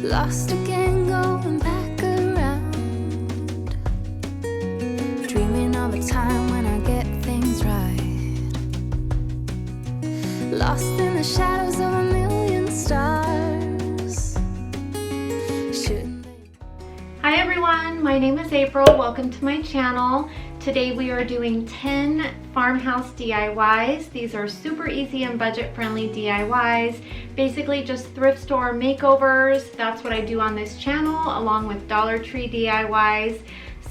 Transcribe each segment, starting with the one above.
Lost again, going back around, dreaming of a time when I get things right. Lost in the shadows of a million stars. Hi everyone, my name is April. Welcome to my channel. Today we are doing 10 farmhouse DIYs. These are super easy and budget-friendly DIYs. Basically just thrift store makeovers. That's what I do on this channel, along with Dollar Tree DIYs.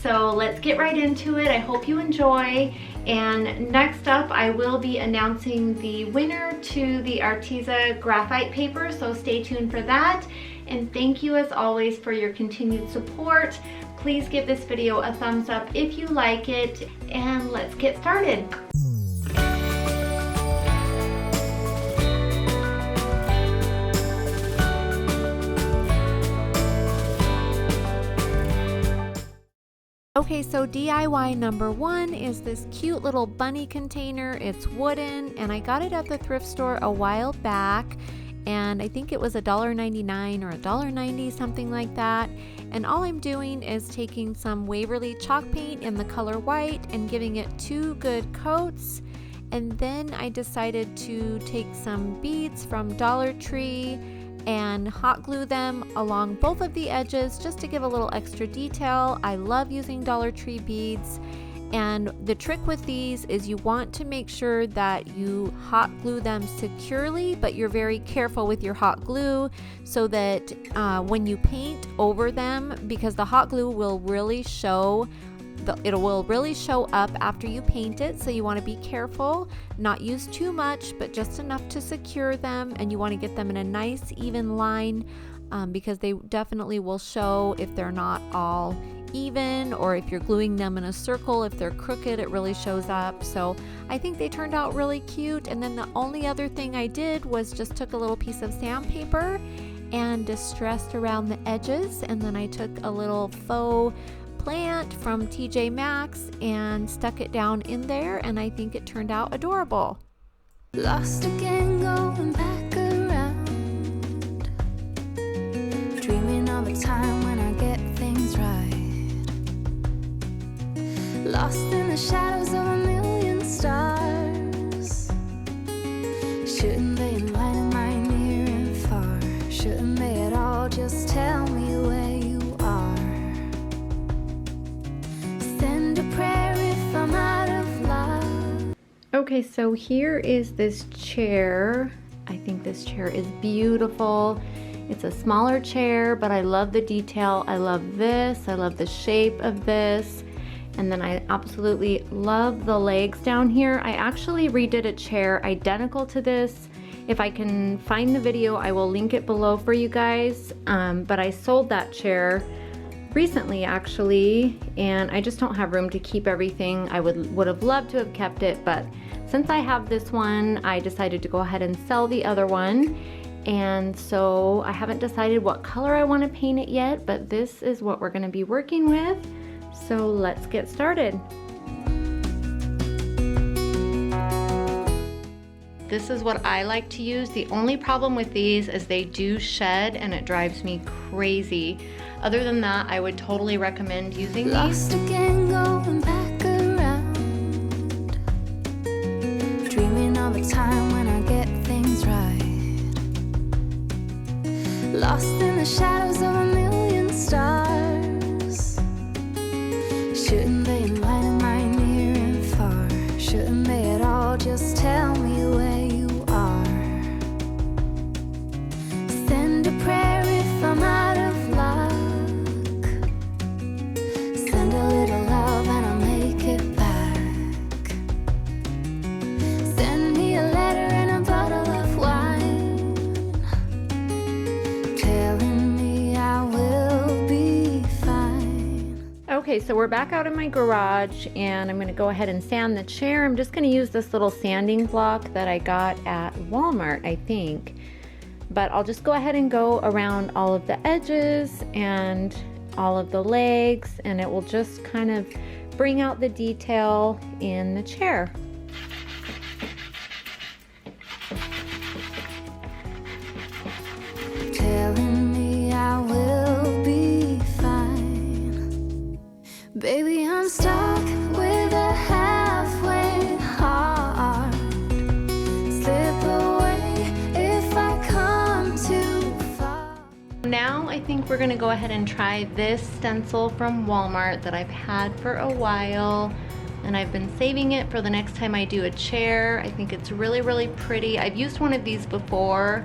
So let's get right into it. I hope you enjoy. And next up, I will be announcing the winner to the Arteza graphite paper, so stay tuned for that. And thank you as always for your continued support. Please give this video a thumbs up if you like it, and let's get started. Okay, so DIY number one is this cute little bunny container. It's wooden, and I got it at the thrift store a while back, and I think it was $1.99 or $1.90, something like that. And all I'm doing is taking some Waverly chalk paint in the color white and giving it 2 good coats. And then I decided to take some beads from Dollar Tree and hot glue them along both of the edges just to give a little extra detail. I love using Dollar Tree beads. And the trick with these is you want to make sure that you hot glue them securely, but you're very careful with your hot glue so that when you paint over them, because the hot glue will really show, it will really show up after you paint it. So you want to be careful, not use too much, but just enough to secure them. And you want to get them in a nice even line because they definitely will show if they're not all even, or if you're gluing them in a circle, if they're crooked, it really shows up. So I think they turned out really cute. And then the only other thing I did was just took a little piece of sandpaper and distressed around the edges, and then I took a little faux plant from TJ Maxx and stuck it down in there, and I think it turned out adorable. Lost again, going back around, dreaming of a time when I get things right. Lost in the shadows of a million stars. Shouldn't they enlighten my near and far? Shouldn't they at all just tell me where you are? Send a prayer if I'm out of love. Okay, so here is this chair. I think this chair is beautiful. It's a smaller chair, but I love the detail. I love this. I love the shape of this. And then I absolutely love the legs down here. I actually redid a chair identical to this. If I can find the video, I will link it below for you guys. But I sold that chair recently actually, and I just don't have room to keep everything. I would have loved to have kept it, but since I have this one, I decided to go ahead and sell the other one. And so I haven't decided what color I want to paint it yet, but this is what we're going to be working with. So let's get started. This is what I like to use. The only problem with these is they do shed and it drives me crazy. Other than that, I would totally recommend using Lost these. again, going back around, dreaming of a time when I get things right. Lost in the shadows of a million stars. Shouldn't they enlighten my near and far? Shouldn't they at all just tell me where you are? Send a prayer if I'm out of luck. Send a little love and I'll make it back. Send me a letter and a bottle of wine, telling me I will be fine. Okay, so we're back out in my garage and I'm going to go ahead and sand the chair. I'm just going to use this little sanding block that I got at Walmart, I think. But I'll just go ahead and go around all of the edges and all of the legs, and it will just kind of bring out the detail in the chair. Telling me I will Baby, I'm stuck with a halfway heart. Slip away if I come too far. Now I think we're gonna go ahead and try this stencil from Walmart that I've had for a while, and I've been saving it for the next time I do a chair. I think it's really, really pretty. I've used one of these before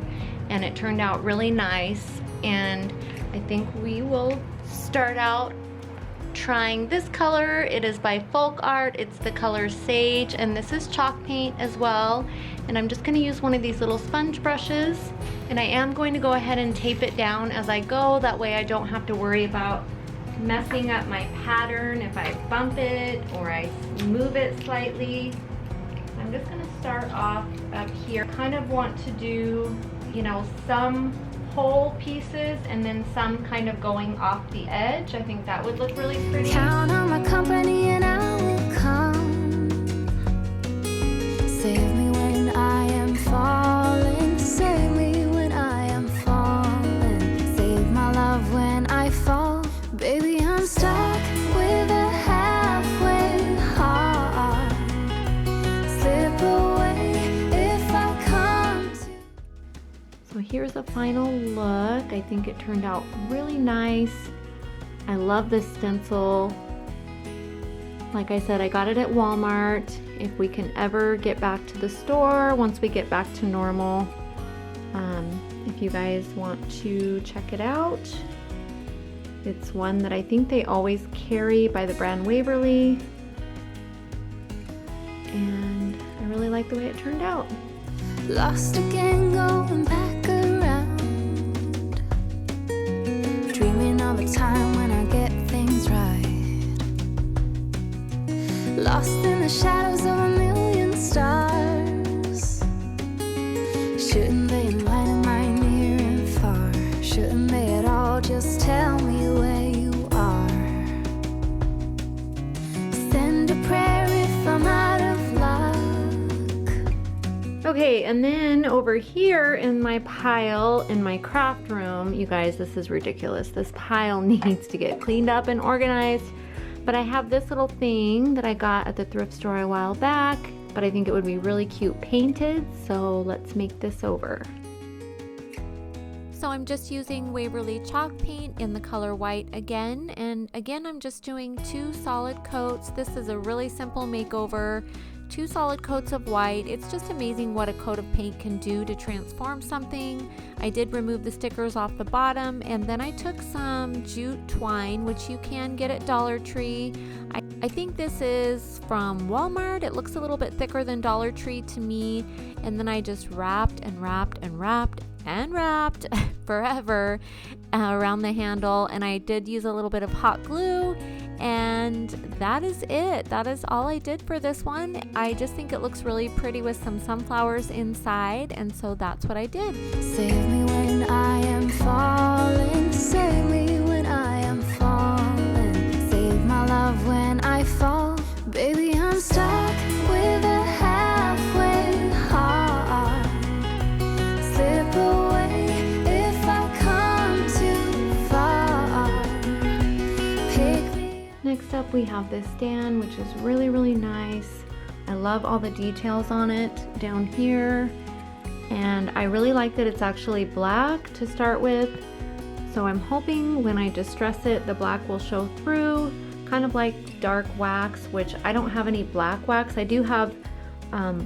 and it turned out really nice, and I think we will start out trying this color. It is by Folk Art. It's the color Sage, and this is chalk paint as well. And I'm just going to use one of these little sponge brushes, and I am going to go ahead and tape it down as I go. That way I don't have to worry about messing up my pattern if I bump it or I move it slightly. I'm just going to start off up here. Kind of want to do, you know, some whole pieces and then some kind of going off the edge. I think that would look really pretty. Count on my company and I will come. Save me when I am falling. Save me when I am falling. Save my love when I fall. Baby, I'm stuck with a halfway heart. Slip away if I come to. So here's a final look. I think it turned out really nice. I love this stencil. Like I said, I got it at Walmart. If we can ever get back to the store, once we get back to normal, if you guys want to check it out, it's one that I think they always carry by the brand Waverly, and I really like the way it turned out. Lost again, going back around. Dreaming of a time when I get things right. Lost in the shadows of a million stars. Shouldn't they enlighten my near and far? Shouldn't they at all just tell me where you are? Send a prayer if I'm out of luck. Okay, and then over here in my pile in my craft room, you guys, this is ridiculous. This pile needs to get cleaned up and organized. But I have this little thing that I got at the thrift store a while back, but I think it would be really cute painted, so let's make this over. So I'm just using Waverly chalk paint in the color white again, and again I'm just doing 2 solid coats. This is a really simple makeover. 2 solid coats of white. It's just amazing what a coat of paint can do to transform something. I did remove the stickers off the bottom, and then I took some jute twine, which you can get at Dollar Tree. I think this is from Walmart. It looks a little bit thicker than Dollar Tree to me, and then I just wrapped and wrapped and wrapped and wrapped forever around the handle, and I did use a little bit of hot glue, and that is it. That is all I did for this one. I just think it looks really pretty with some sunflowers inside, and so that's what I did. Save me when I am falling. Save me when I am falling. Save my love when I fall. Baby, I'm stuck with a halfway heart. Slip away if I come too far. Pick me. Next up we have this stand, which is really, really nice. I love all the details on it down here, and I really like that it's actually black to start with, so I'm hoping when I distress it the black will show through, kind of like dark wax, which I don't have any black wax. I do have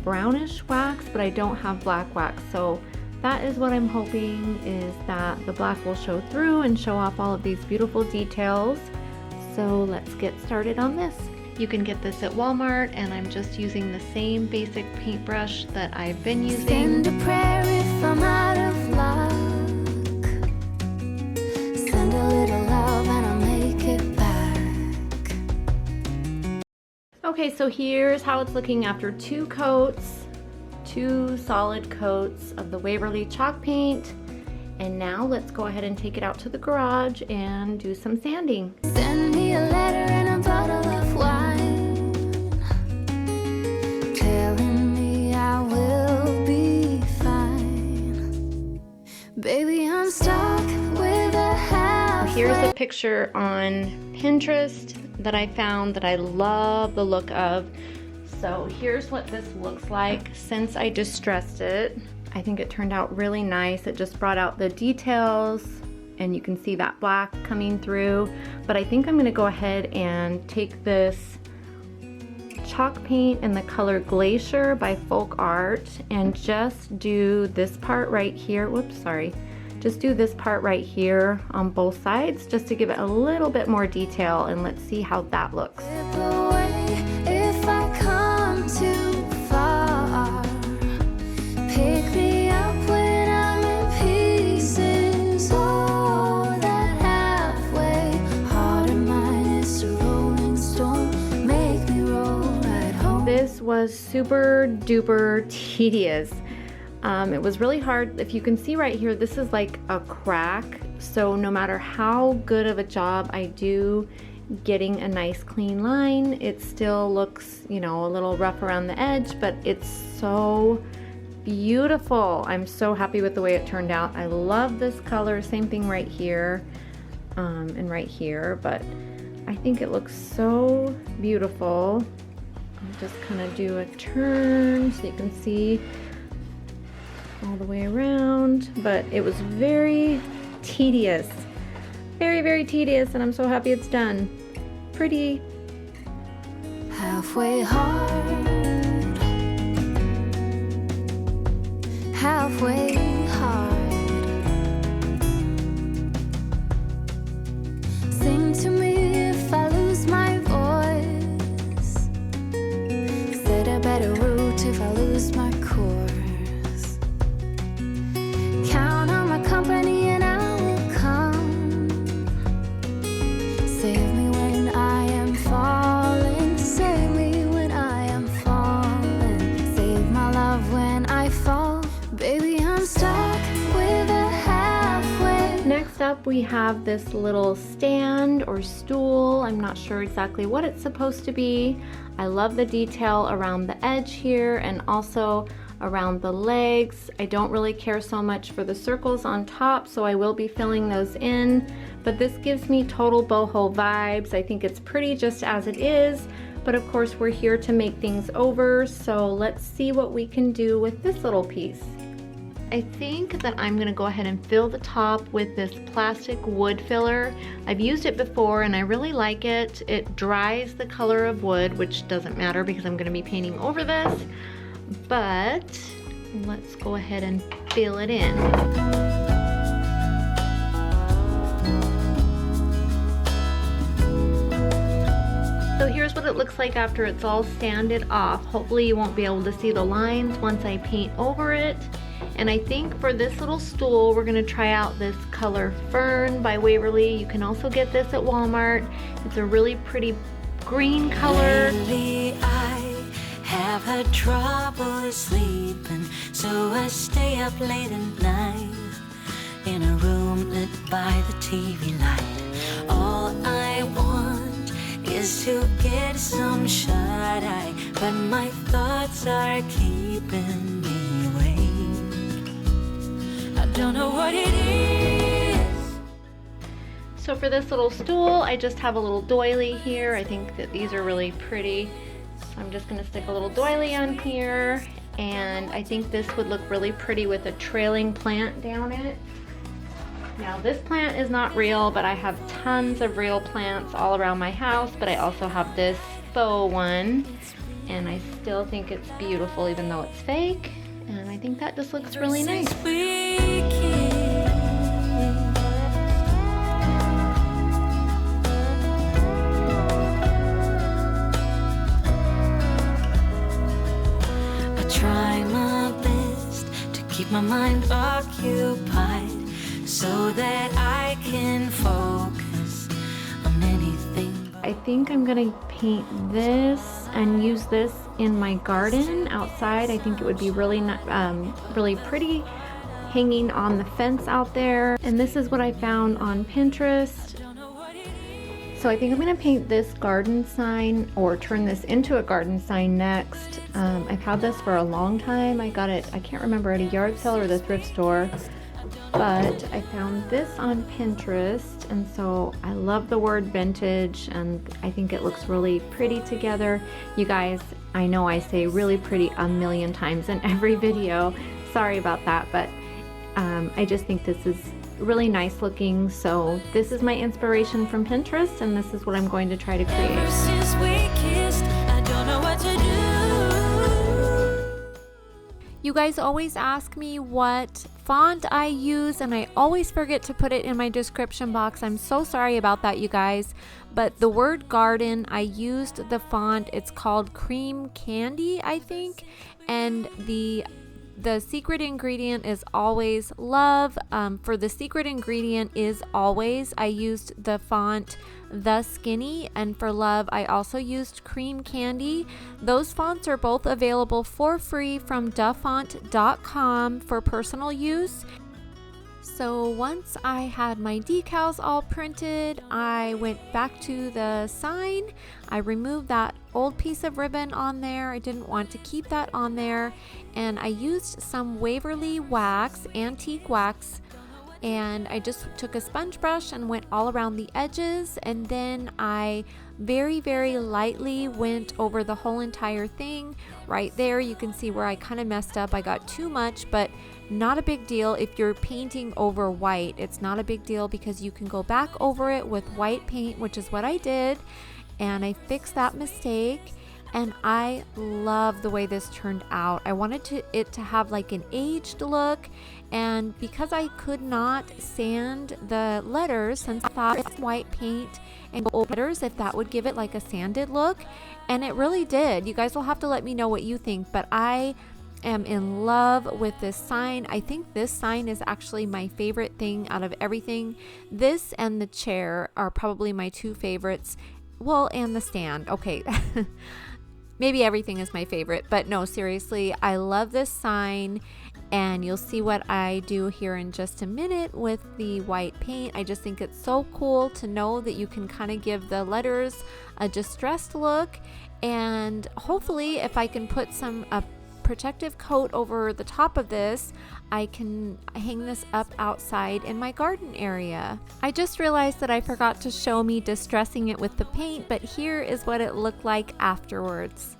brownish wax, but I don't have black wax, so that is what I'm hoping, is that the black will show through and show off all of these beautiful details. So let's get started on this. You can get this at Walmart, and I'm just using the same basic paintbrush that I've been using. Send a prayer if I'm out of luck. Send a little love and I'll make it back. Okay, so here's how it's looking after 2 coats, 2 solid coats of the Waverly chalk paint. And now let's go ahead and take it out to the garage and do some sanding. Send me a letter and a bottle of wine, telling me I will be fine. Baby, I'm stuck with a half. Here's a picture on Pinterest that I found that I love the look of. So here's what this looks like since I distressed it. I think it turned out really nice. It just brought out the details, and you can see that black coming through. But I think I'm gonna go ahead and take this chalk paint in the color Glacier by Folk Art and just do this part right here. Whoops, sorry. Just do this part right here on both sides just to give it a little bit more detail, and let's see how that looks. If I come too far, pick me up when I'm in pieces. Oh, that halfway heart of mine is a rolling stone. Make me roll right home. This was super duper tedious. It was really hard. If you can see right here, this is like a crack. So no matter how good of a job I do getting a nice clean line, it still looks, you know, a little rough around the edge, but it's so beautiful. I'm so happy with the way it turned out. I love this color. Same thing right here and right here, but I think it looks so beautiful. I'll just kind of do a turn so you can see all the way around, but it was very tedious. Very, very tedious, and I'm so happy it's done. Pretty. Halfway hard, halfway hard. Sing to me if I lose my voice. Set a better route if I lose my course. Count on my company and I will come. Save me when I am falling. Save me when I am falling. Save my love when I fall. Baby, I'm stuck with a halfway. Next up, we have this little stand or stool. I'm not sure exactly what it's supposed to be. I love the detail around the edge here and also around the legs. I don't really care so much for the circles on top, so I will be filling those in, but this gives me total boho vibes. I think it's pretty just as it is, but of course we're here to make things over, so let's see what we can do with this little piece. I think that I'm gonna go ahead and fill the top with this plastic wood filler. I've used it before and I really like it. It dries the color of wood, which doesn't matter because I'm gonna be painting over this. But let's go ahead and fill it in. So here's what it looks like after it's all sanded off. Hopefully you won't be able to see the lines once I paint over it. And I think for this little stool, we're gonna try out this color Fern by Waverly. You can also get this at Walmart. It's a really pretty green color. Lately I have had trouble sleeping, so I stay up late at night in a room lit by the TV light. All I want is to get some shut-eye, but my thoughts are keeping me awake. I don't know what it is. So for this little stool, I just have a little doily here. I think that these are really pretty. So I'm just gonna stick a little doily on here, and I think this would look really pretty with a trailing plant down it. Now this plant is not real, but I have tons of real plants all around my house, but I also have this faux one, and I still think it's beautiful even though it's fake, and I think that just looks really nice. Try my best to keep my mind occupied so that I can focus on anything. I think I'm gonna paint this and use this in my garden outside. I think it would be really really pretty hanging on the fence out there. And this is what I found on Pinterest. So I think I'm gonna paint this garden sign or turn this into a garden sign next. I've had this for a long time. I got it, I can't remember, at a yard sale or the thrift store. but I found this on Pinterest, and so I love the word vintage, and I think it looks really pretty together. You guys, I know I say really pretty a million times in every video. Sorry about that, but I just think this is really nice looking. So this is my inspiration from Pinterest, and this is what I'm going to try to create. Ever since we kissed, I don't know what to do. You guys always ask me what font I use, and I always forget to put it in my description box. I'm so sorry about that, you guys. But the word garden, I used the font. It's called Cream Candy, I think. And the secret ingredient is always love. For the secret ingredient is always, I used the font The Skinny, and for love I also used Cream Candy. Those fonts are both available for free from dafont.com for personal use. So once I had my decals all printed, I went back to the sign. I removed that old piece of ribbon on there. I didn't want to keep that on there. And I used some Waverly wax, antique wax, and I just took a sponge brush and went all around the edges, and then I very, very lightly went over the whole entire thing. Right there, you can see where I kind of messed up. I got too much, but not a big deal. If you're painting over white, it's not a big deal because you can go back over it with white paint, which is what I did, and I fixed that mistake. And I love the way this turned out. I wanted it to have like an aged look, and because I could not sand the letters, since I thought it's white paint and gold letters, if that would give it like a sanded look, and it really did. You guys will have to let me know what you think, but I am in love with this sign. I think this sign is actually my favorite thing out of everything. This and the chair are probably my two favorites. Well, and the stand. Okay. Maybe everything is my favorite, but no, seriously, I love this sign, and you'll see what I do here in just a minute with the white paint. I just think it's so cool to know that you can kind of give the letters a distressed look, and hopefully if I can put a protective coat over the top of this, I can hang this up outside in my garden area. I just realized that I forgot to show me distressing it with the paint, but here is what it looked like afterwards.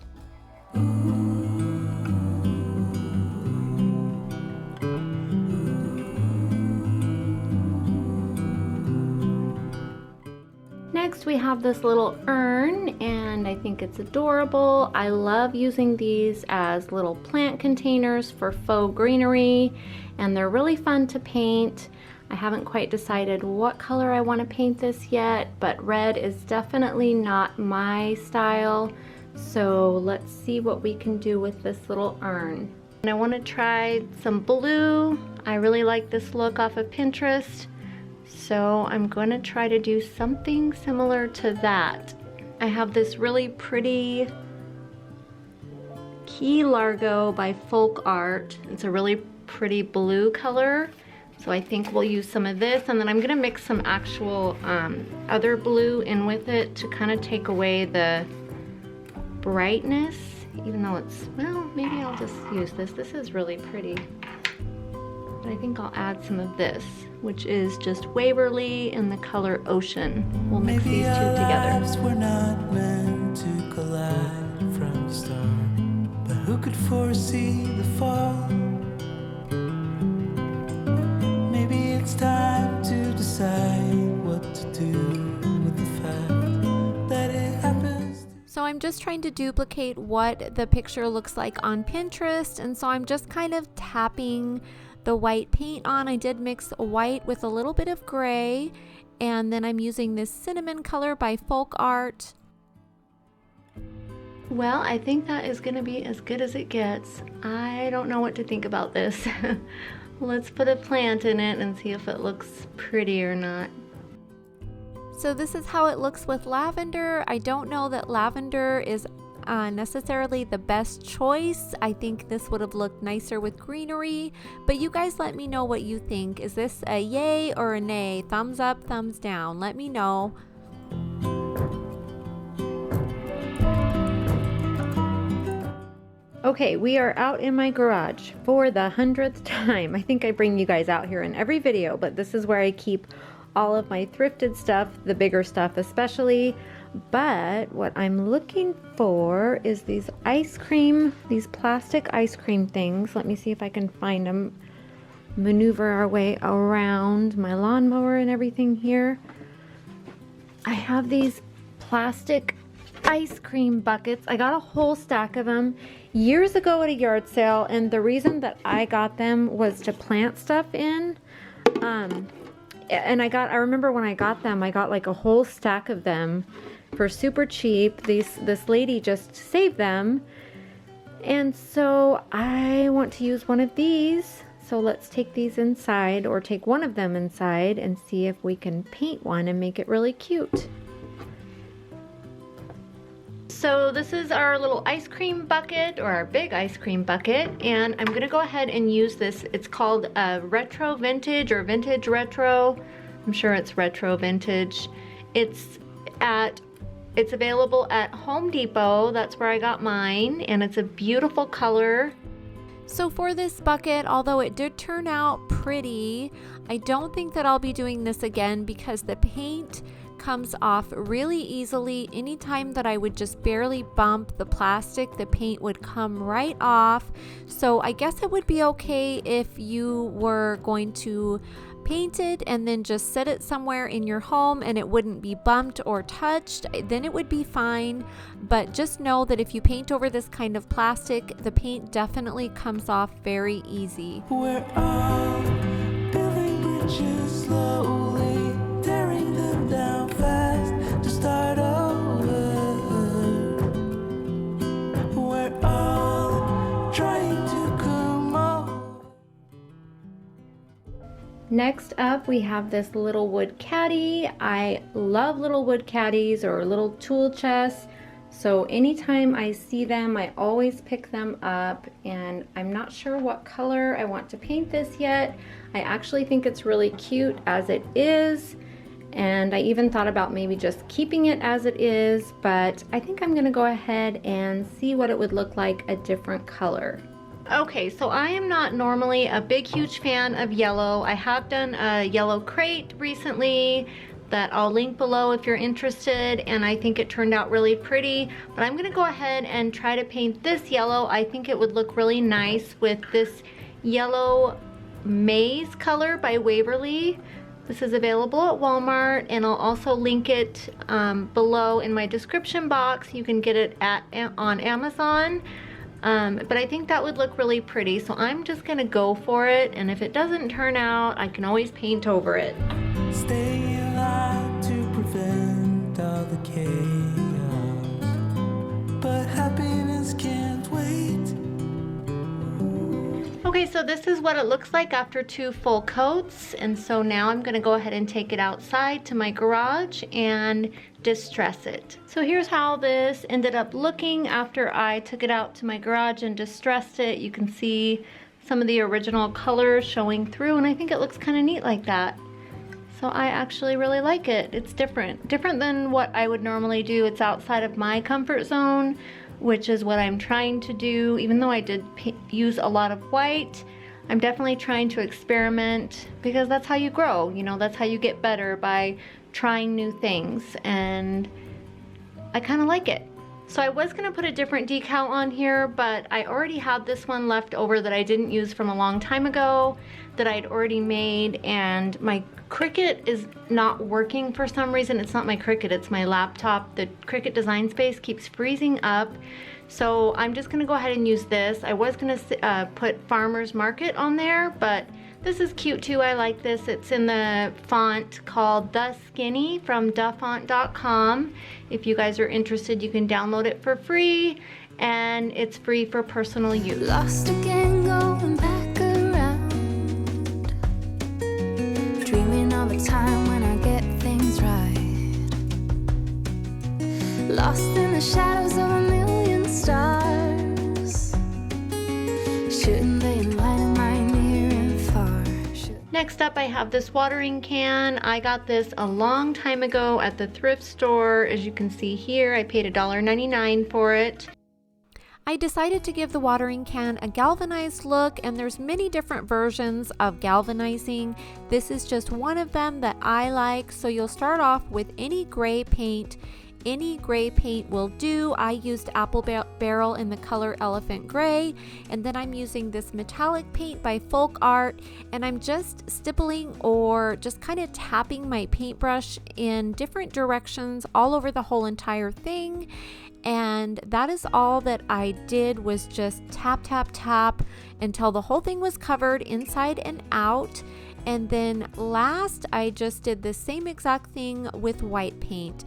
Next we have this little urn, and I think it's adorable. I love using these as little plant containers for faux greenery, and they're really fun to paint. I haven't quite decided what color I want to paint this yet, but red is definitely not my style. So let's see what we can do with this little urn. And I want to try some blue. I really like this look off of Pinterest. So I'm going to try to do something similar to that. I have this really pretty Key Largo by Folk Art. It's a really pretty blue color. So I think we'll use some of this, and then I'm going to mix some actual other blue in with it to kind of take away the brightness, even though it's, well, maybe I'll just use this. This is really pretty. But I think I'll add some of this, which is just Waverly in the color Ocean. We'll mix these two together. Maybe our lives were not meant to collide from the start, but who could foresee the fall? Maybe it's time to decide what to do with the fact that it happens. So I'm just trying to duplicate what the picture looks like on Pinterest, and so I'm just kind of tapping the white paint on. I did mix white with a little bit of gray, and then I'm using this cinnamon color by Folk Art. Well, I think that is going to be as good as it gets. I don't know what to think about this. Let's put a plant in it and see if it looks pretty or not. So this is how it looks with lavender. I don't know that lavender is necessarily the best choice. I think this would have looked nicer with greenery, but you guys let me know what you think. Is this a yay or a nay? Thumbs up, thumbs down. Let me know. Okay, we are out in my garage for the 100th time. I think I bring you guys out here in every video, but this is where I keep all of my thrifted stuff, the bigger stuff especially. But what I'm looking for is these these plastic ice cream things. Let me see if I can find them. Maneuver our way around my lawnmower and everything here. I have these plastic ice cream buckets. I got a whole stack of them years ago at a yard sale, and the reason that I got them was to plant stuff in. And I remember when I got them, I got like a whole stack of them for super cheap. This lady just saved them, and so I want to use one of these. So let's take these inside, or take one of them inside, and see if we can paint one and make it really cute. So this is our little ice cream bucket, or our big ice cream bucket, and I'm gonna go ahead and use this. It's called retro vintage, or vintage retro. I'm sure it's retro vintage. It's available at Home Depot. That's where I got mine, and it's a beautiful color. So for this bucket, although it did turn out pretty, I don't think that I'll be doing this again because the paint comes off really easily. Anytime that I would just barely bump the plastic, the paint would come right off. So I guess it would be okay if you were going to paint it and then just set it somewhere in your home and it wouldn't be bumped or touched, then it would be fine. But just know that if you paint over this kind of plastic, the paint definitely comes off very easy. We're all building bridges slowly, tearing them down fast to start over. We're all trying to come up. Next up, we have this little wood caddy. I love little wood caddies or little tool chests. So anytime I see them, I always pick them up, and I'm not sure what color I want to paint this yet. I actually think it's really cute as it is, and I even thought about maybe just keeping it as it is, but I think I'm gonna go ahead and see what it would look like a different color. Okay, so I am not normally a big huge fan of yellow. I have done a yellow crate recently that I'll link below if you're interested, and I think it turned out really pretty, but I'm gonna go ahead and try to paint this yellow. I think it would look really nice with this yellow maize color by Waverly. This is available at Walmart, and I'll also link it below in my description box. You can get it on Amazon. But I think that would look really pretty, so I'm just gonna go for it, and if it doesn't turn out, I can always paint over it. Stay alive to prevent all the chaos, but happiness can't wait. Okay, so this is what it looks like after 2 full coats, and so now I'm gonna go ahead and take it outside to my garage and distress it. So here's how this ended up looking after I took it out to my garage and distressed it. You can see some of the original colors showing through, and I think it looks kind of neat like that. So I actually really like it. It's different than what I would normally do. It's outside of my comfort zone, which is what I'm trying to do. Even though I did use a lot of white, I'm definitely trying to experiment, because that's how you grow, you know, that's how you get better, by trying new things, and I kind of like it. So I was gonna put a different decal on here, but I already had this one left over that I didn't use from a long time ago that I'd already made, and my Cricut is not working for some reason. It's not my Cricut, it's my laptop. The Cricut Design Space keeps freezing up. So I'm just gonna go ahead and use this. I was gonna put Farmer's Market on there, but this is cute too. I like this. It's in the font called The Skinny from dafont.com. If you guys are interested, you can download it for free, and it's free for personal use. Lost again, going back around, dreaming of a time when I get things right. Lost in the shadows of a million stars, shouldn't they enlighten my near and far? Next up, I have this watering can. I got this a long time ago at the thrift store. As you can see here, I paid $1.99 for it. I decided to give the watering can a galvanized look, and there's many different versions of galvanizing. This is just one of them that I like. So you'll start off with any gray paint. Any gray paint will do. I used Apple Barrel in the color Elephant Gray, and then I'm using this metallic paint by Folk Art, and I'm just stippling or just kind of tapping my paintbrush in different directions all over the whole entire thing. And that is all that I did, was just tap, tap, tap until the whole thing was covered inside and out. And then last, I just did the same exact thing with white paint.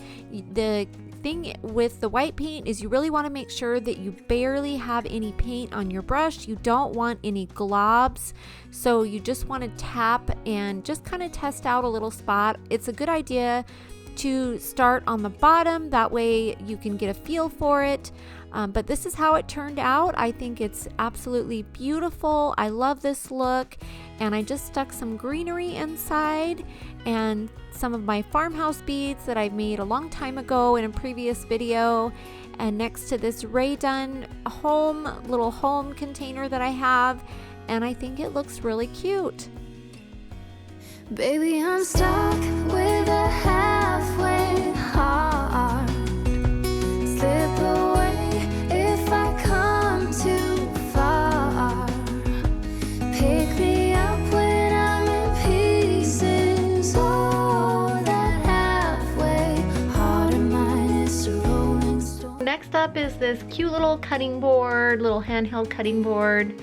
The thing with the white paint is you really want to make sure that you barely have any paint on your brush. You don't want any globs. So you just want to tap and just kind of test out a little spot. It's a good idea to start on the bottom, that way you can get a feel for it. But this is how it turned out. I think it's absolutely beautiful. I love this look, and I just stuck some greenery inside and some of my farmhouse beads that I made a long time ago in a previous video, and next to this Ray Dunn little home container that I have, and I think it looks really cute. Baby, I'm stuck with a halfway heart. Slip away if I come too far. Pick me up when I'm in pieces. Oh, that halfway heart of mine is a rolling stone. Next up is this cute little cutting board, little handheld cutting board.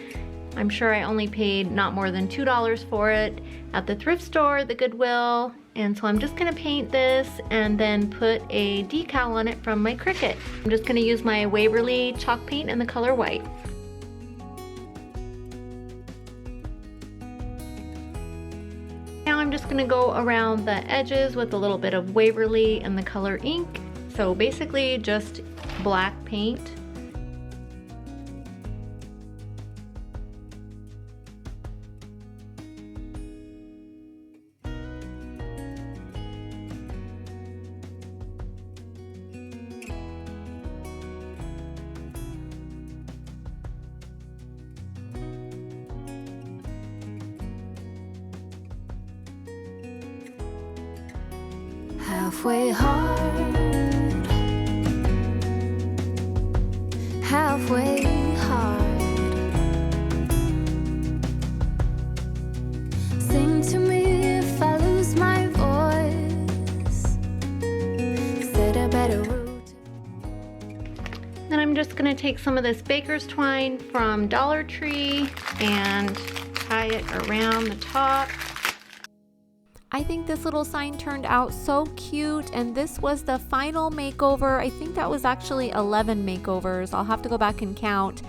I'm sure I only paid not more than $2 for it at the thrift store, the Goodwill. And so I'm just gonna paint this and then put a decal on it from my Cricut. I'm just gonna use my Waverly chalk paint in the color white. Now I'm just gonna go around the edges with a little bit of Waverly and the color ink. So basically just black paint. Halfway hard, halfway hard. Sing to me if I lose my voice. Said I better root. Then I'm just gonna take some of this baker's twine from Dollar Tree and tie it around the top. I think this little sign turned out so cute, and this was the final makeover. I think that was actually 11 makeovers. I'll have to go back and count.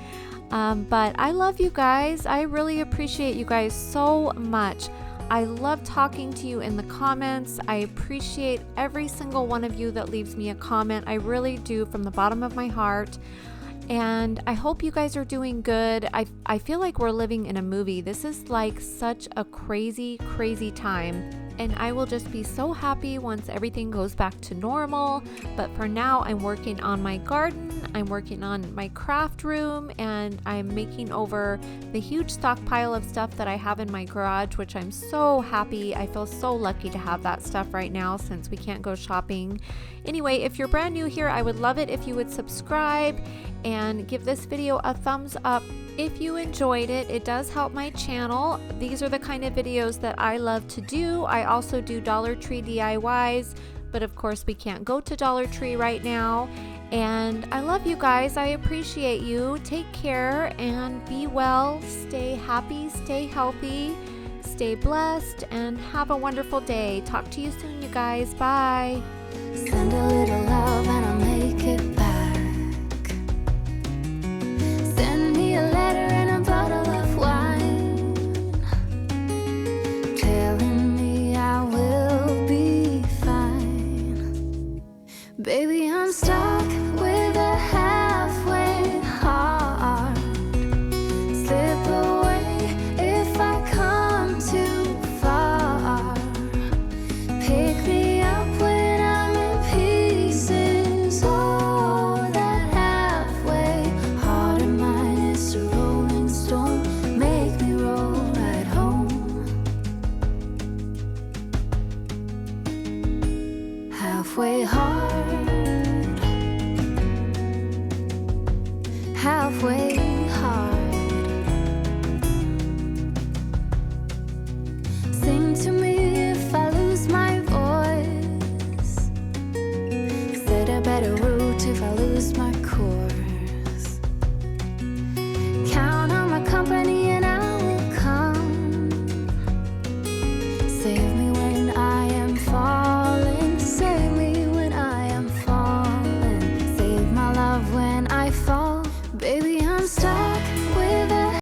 But I love you guys. I really appreciate you guys so much. I love talking to you in the comments. I appreciate every single one of you that leaves me a comment. I really do, from the bottom of my heart. And I hope you guys are doing good. I feel like we're living in a movie. This is like such a crazy, crazy time. And I will just be so happy once everything goes back to normal. But for now, I'm working on my garden, I'm working on my craft room, and I'm making over the huge stockpile of stuff that I have in my garage, which I'm so happy. I feel so lucky to have that stuff right now since we can't go shopping. Anyway, if you're brand new here, I would love it if you would subscribe and give this video a thumbs up if you enjoyed it. It does help my channel. These are the kind of videos that I love to do. I also do Dollar Tree DIYs, but of course we can't go to Dollar Tree right now. And I love you guys. I appreciate you. Take care and be well. Stay happy, stay healthy, stay blessed, and have a wonderful day. Talk to you soon, you guys. Bye. Send a little love and I'll make it back. Send me a letter and a bottle of wine, telling me I will be fine. Baby, I'm stuck with a halfway heart. Slip away if I come too far. Pick me up when I'm in pieces. hard, halfway hard. Sing to me if I lose my voice. Set a better route if I lose my core.